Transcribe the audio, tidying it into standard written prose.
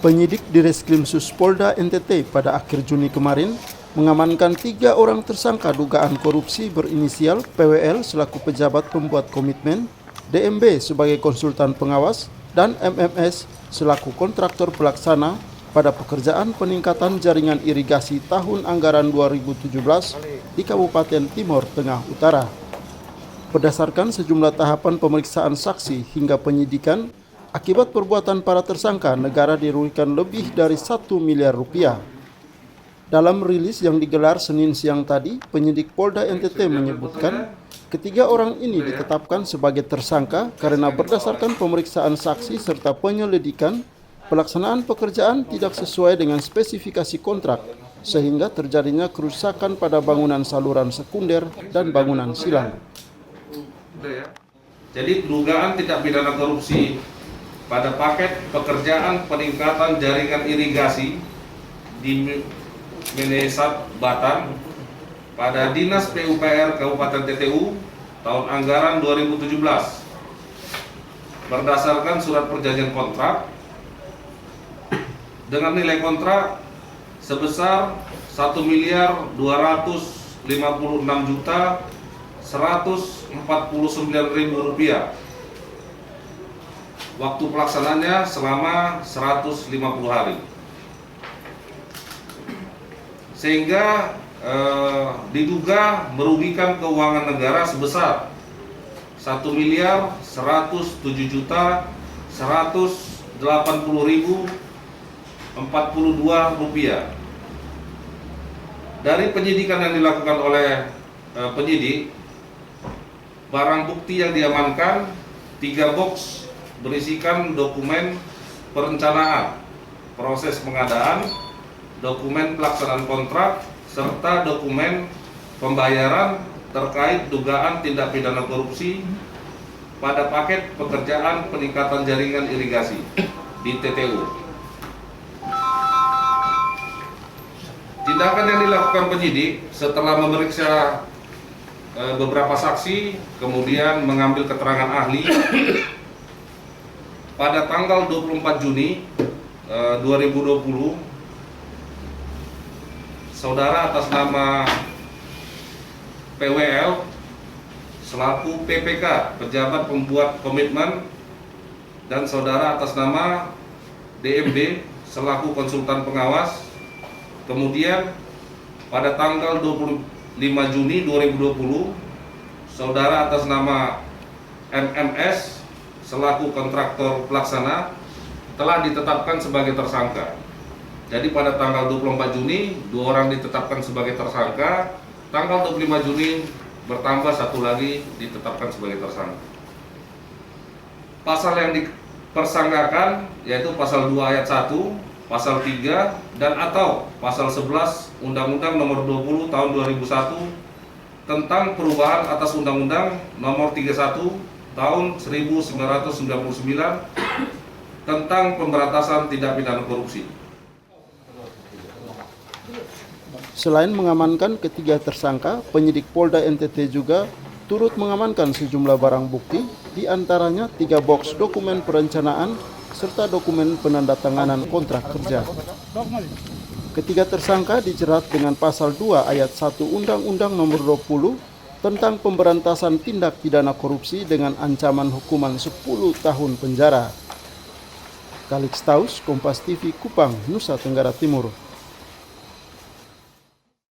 Penyidik di Reskrimsus Polda NTT pada akhir Juni kemarin mengamankan 3 orang tersangka dugaan korupsi berinisial PWL selaku pejabat pembuat komitmen, DMB sebagai konsultan pengawas, dan MMS selaku kontraktor pelaksana pada pekerjaan peningkatan jaringan irigasi tahun anggaran 2017 di Kabupaten Timor Tengah Utara. Berdasarkan sejumlah tahapan pemeriksaan saksi hingga penyidikan, akibat perbuatan para tersangka, negara dirugikan lebih dari 1 miliar rupiah. Dalam rilis yang digelar Senin siang tadi, penyidik Polda NTT menyebutkan ketiga orang ini ditetapkan sebagai tersangka karena berdasarkan pemeriksaan saksi serta penyelidikan, pelaksanaan pekerjaan tidak sesuai dengan spesifikasi kontrak, sehingga terjadinya kerusakan pada bangunan saluran sekunder dan bangunan silang. Jadi dugaan tindak pidana korupsi pada paket pekerjaan peningkatan jaringan irigasi di Menesat Batam pada Dinas PUPR Kabupaten TTU tahun anggaran 2017 berdasarkan surat perjanjian kontrak dengan nilai kontrak sebesar 1.256.149.000 rupiah. Waktu pelaksananya selama 150 hari. Sehingga diduga merugikan keuangan negara sebesar 1.107.180.042 rupiah. Dari penyidikan yang dilakukan oleh penyidik, barang bukti yang diamankan 3 box berisikan dokumen perencanaan, proses pengadaan, dokumen pelaksanaan kontrak, serta dokumen pembayaran terkait dugaan tindak pidana korupsi pada paket pekerjaan peningkatan jaringan irigasi di TTU. Tindakan yang dilakukan penyidik setelah memeriksa beberapa saksi, kemudian mengambil keterangan ahli, pada tanggal 24 Juni 2020, saudara atas nama PWL selaku PPK, pejabat pembuat komitmen, dan saudara atas nama DMB selaku konsultan pengawas. Kemudian pada tanggal 25 Juni 2020, saudara atas nama MMS selaku kontraktor pelaksana telah ditetapkan sebagai tersangka. Jadi pada tanggal 24 Juni, 2 orang ditetapkan sebagai tersangka, tanggal 25 Juni bertambah 1 lagi ditetapkan sebagai tersangka. Pasal yang dipersangkakan yaitu pasal 2 ayat 1, pasal 3, dan atau pasal 11 Undang-Undang Nomor 20 Tahun 2001 tentang perubahan atas Undang-Undang Nomor 31 Tahun 1999 tentang pemberantasan tindak pidana korupsi. Selain mengamankan ketiga tersangka, penyidik Polda NTT juga turut mengamankan sejumlah barang bukti, di antaranya 3 box dokumen perencanaan serta dokumen penandatanganan kontrak kerja. Ketiga tersangka dijerat dengan pasal 2 ayat 1 Undang-Undang Nomor 20 tentang pemberantasan tindak pidana korupsi dengan ancaman hukuman 10 tahun penjara. Kalix Taus, Kompas TV, Kupang, Nusa Tenggara Timur.